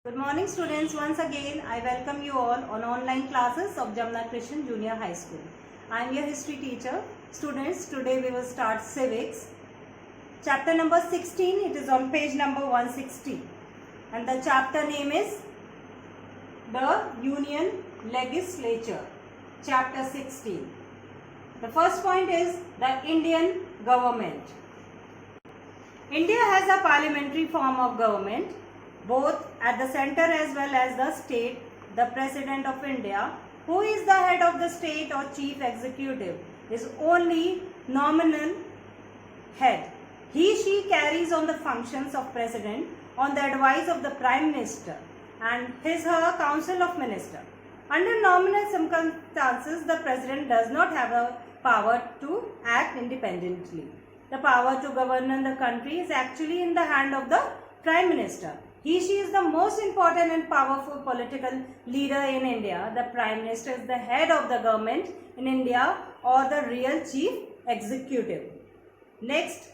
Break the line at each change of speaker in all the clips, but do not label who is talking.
Good morning students. Once again I welcome you all on online classes of Jamna Christian Junior High School. I am your history teacher. Students, today we will start civics. Chapter number 16, it is on page number 160 and the chapter name is the Union Legislature. Chapter 16. The first point is the Indian government. India has a parliamentary form of government, both at the center as well as the state. The President of India, who is the head of the state or chief executive, is only nominal head. He/she carries on the functions of President on the advice of the Prime Minister and his/her Council of Ministers. Under nominal circumstances, the President does not have a power to act independently. The power to govern the country is actually in the hand of the Prime Minister. He/she is the most important and powerful political leader in India. The Prime Minister is the head of the government in India or the real chief executive. Next,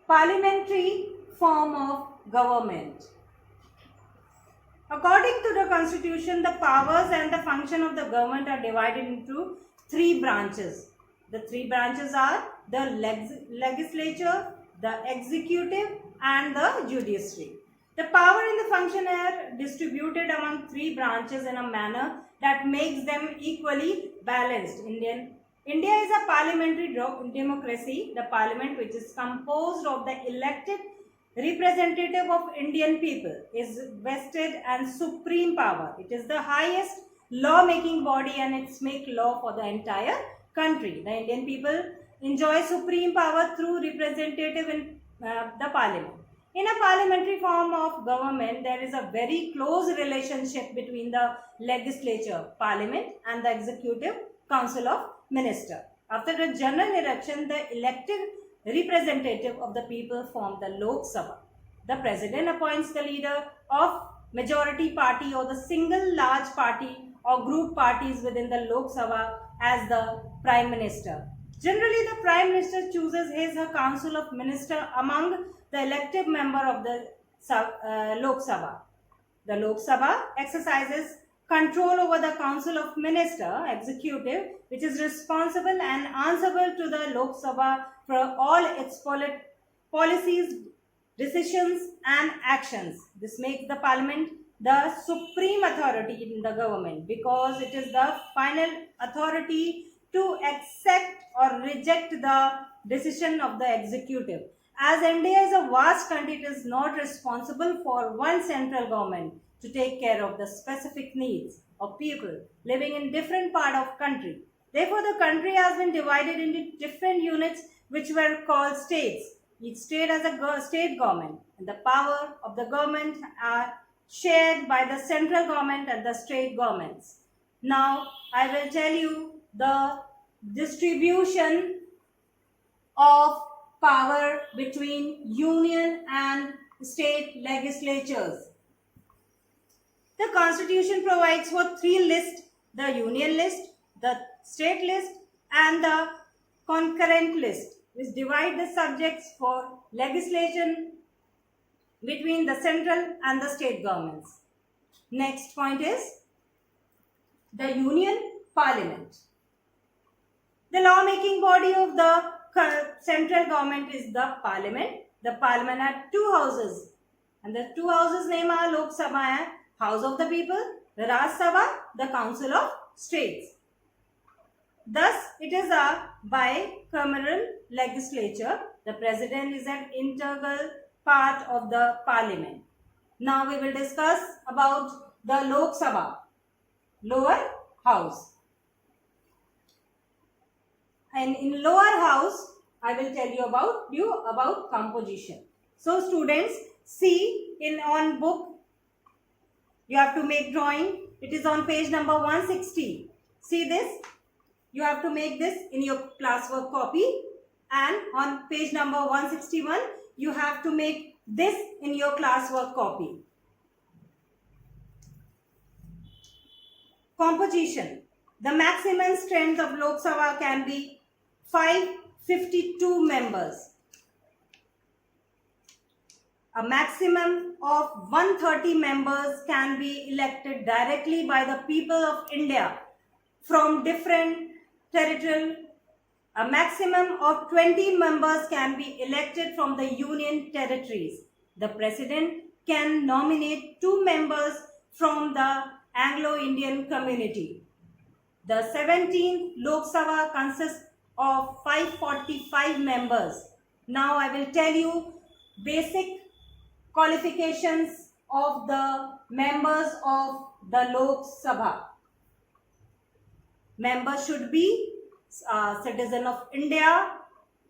parliamentary form of government. According to the Constitution, the powers and the function of the government are divided into three branches. The three branches are the legislature, the executive and the judiciary. The power and the function are distributed among three branches in a manner that makes them equally balanced. India is a parliamentary democracy. The parliament, which is composed of the elected representative of Indian people, is vested and supreme power. It is the highest law-making body and it makes law for the entire country. The Indian people enjoy supreme power through representative in the parliament. In a parliamentary form of government, there is a very close relationship between the legislature, parliament, and the executive council of ministers. After the general election, the elected representative of the people form the Lok Sabha. The president appoints the leader of majority party or the single large party or group parties within the Lok Sabha as the prime minister. Generally, the Prime Minister chooses his/her Council of Ministers among the elected member of the Lok Sabha. The Lok Sabha exercises control over the Council of Ministers, executive, which is responsible and answerable to the Lok Sabha for all its policies, decisions and actions. This makes the Parliament the supreme authority in the government because it is the final authority to accept or reject the decision of the executive. As India is a vast country, it is not responsible for one central government to take care of the specific needs of people living in different part of country. Therefore, the country has been divided into different units which were called states. Each state has a state government and the power of the government are shared by the central government and the state governments. Now, I will tell you the distribution of power between union and state legislatures. The Constitution provides for three lists: the union list, the state list and the concurrent list, which divide the subjects for legislation between the central and the state governments. Next point is the Union Parliament. The lawmaking body of the central government is the Parliament. The Parliament has two houses and the two houses name are Lok Sabha and House of the People, the Raj Sabha, the Council of States. Thus, it is a bicameral legislature. The President is an integral part of the Parliament. Now we will discuss about the Lok Sabha, lower house. And in lower house, I will tell you about composition. So students, see on book, you have to make drawing. It is on page number 160. See this? You have to make this in your classwork copy. And on page number 161, you have to make this in your classwork copy. Composition. The maximum strength of Lok Sabha can be 552 members. a maximum of 130 members can be elected directly by the people of India from different territorial. A maximum of 20 members can be elected from the union territories. The president can nominate 2 members from the Anglo-Indian community. The 17th Lok Sabha consists of 545 members. Now I will tell you basic qualifications of the members of the Lok Sabha. Member should be a citizen of India,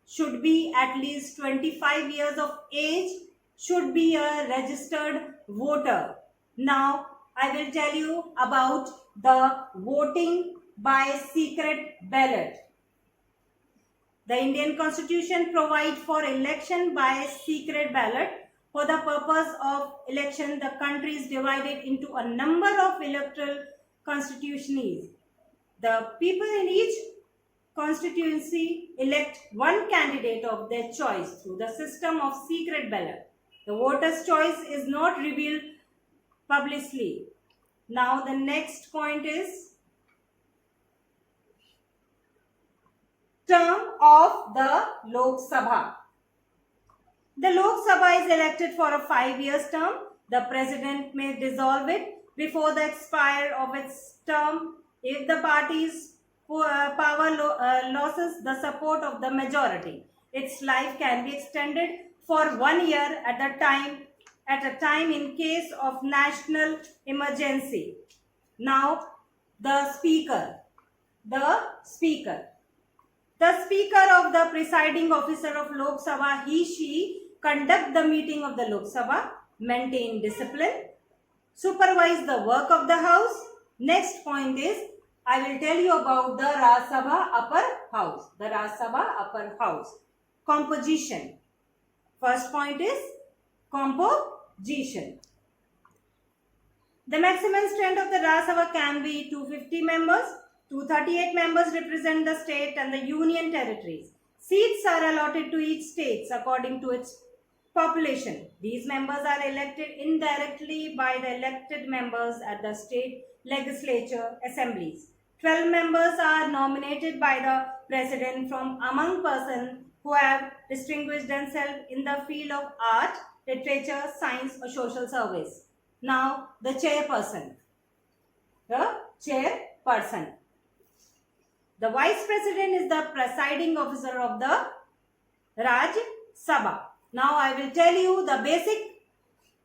should be at least 25 years of age, should be a registered voter. Now I will tell you about the voting by secret ballot. The Indian Constitution provides for election by secret ballot. For the purpose of election, the country is divided into a number of electoral constituencies. The people in each constituency elect one candidate of their choice through the system of secret ballot. The voter's choice is not revealed publicly. Now the next point is term of the Lok Sabha. The Lok Sabha is elected for a 5-year term. The president may dissolve it before the expire of its term if the party's power loses the support of the majority. Its life can be extended for 1 year at a time in case of national emergency. Now the speaker. The speaker of the presiding officer of Lok Sabha, she conduct the meeting of the Lok Sabha, maintain discipline, supervise the work of the house. Next point is I will tell you about the Raj Sabha upper house. The Raj Sabha upper house. Composition. First point is composition. The maximum strength of the Raj Sabha can be 250 members. 238 members represent the state and the union territories. Seats are allotted to each state according to its population. These members are elected indirectly by the elected members at the state legislature assemblies. 12 members are nominated by the president from among persons who have distinguished themselves in the field of art, literature, science or social service. Now the chairperson. The chairperson. The vice president is the presiding officer of the Raj Sabha. Now I will tell you the basic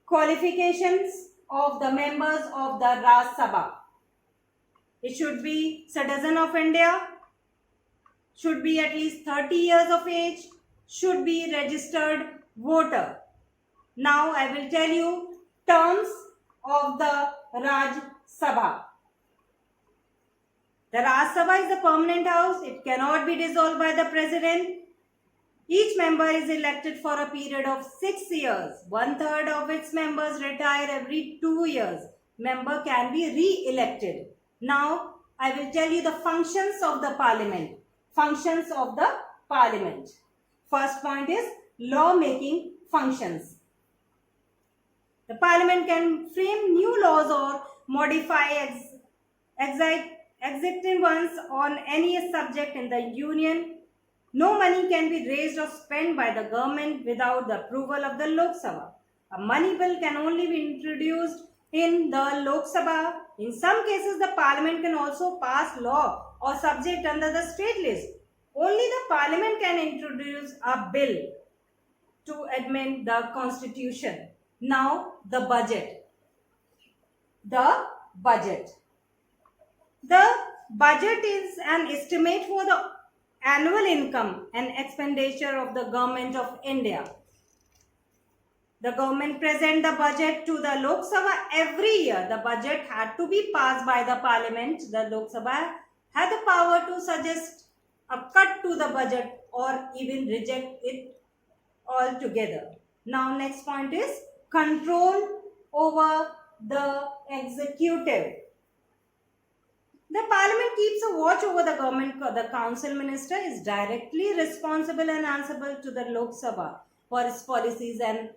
qualifications of the members of the Raj Sabha. It should be citizen of India, should be at least 30 years of age, should be registered voter. Now I will tell you terms of the Raj Sabha. The Raj Sabha is a permanent house. It cannot be dissolved by the president. Each member is elected for a period of 6 years. 1/3 of its members retire every 2 years. Member can be re-elected. Now, I will tell you the functions of the parliament. Functions of the parliament. First point is law-making functions. The parliament can frame new laws or modify existing ones on any subject in the union. No money can be raised or spent by the government without the approval of the Lok Sabha. A money bill can only be introduced in the Lok Sabha. In some cases, the parliament can also pass law or subject under the state list. Only the parliament can introduce a bill to amend the constitution. Now, the budget. The budget. The budget is an estimate for the annual income and expenditure of the government of India. The government present the budget to the Lok Sabha every year. The budget had to be passed by the parliament. The Lok Sabha had the power to suggest a cut to the budget or even reject it altogether. Now next point is control over the executive. The parliament keeps a watch over the government. The council minister is directly responsible and answerable to the Lok Sabha for its policies and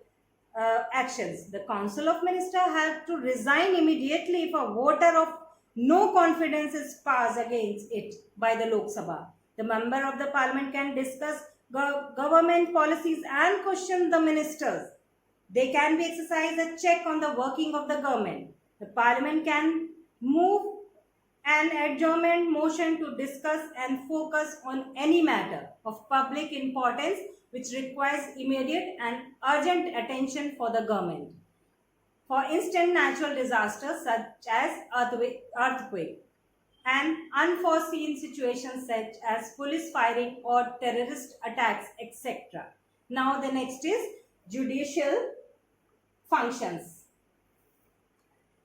actions. The Council of Ministers had to resign immediately if a voter of no confidence is passed against it by the Lok Sabha. The member of the parliament can discuss government policies and question the ministers. They can be exercise a check on the working of the government. The parliament can move an adjournment motion to discuss and focus on any matter of public importance which requires immediate and urgent attention for the government. For instance, natural disasters such as earthquake and unforeseen situations such as police firing or terrorist attacks, etc. Now the next is judicial functions.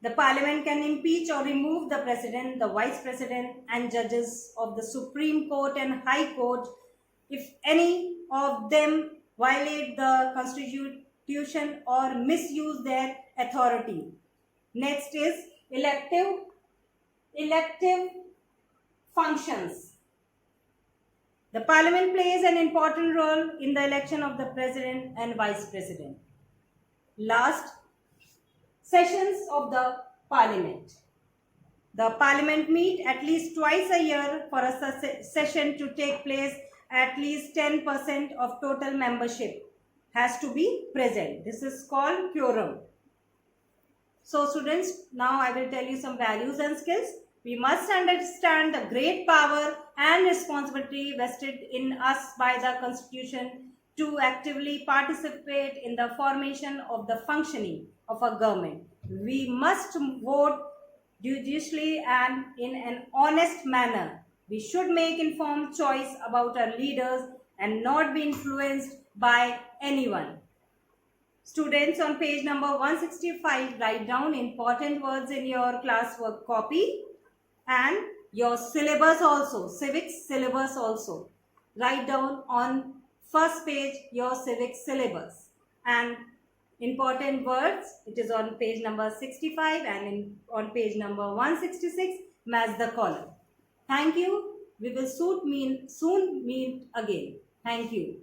The parliament can impeach or remove the president, the vice president and judges of the Supreme Court and High Court if any of them violate the constitution or misuse their authority. Next is elective functions. The parliament plays an important role in the election of the president and vice president. Last, sessions of the parliament. The parliament meet at least twice a year for a session to take place. At least 10% of total membership has to be present. This is called quorum. So students, now I will tell you some values and skills. We must understand the great power and responsibility vested in us by the Constitution to actively participate in the formation of the functioning of a government. We must vote judiciously and in an honest manner. We should make informed choice about our leaders and not be influenced by anyone. Students, on page number 165, write down important words in your classwork copy and your syllabus also, civics syllabus also. Write down on first page your civics syllabus and important words. It is on page number 65 and on page number 166, match the column. Thank you. We will soon meet again. Thank you.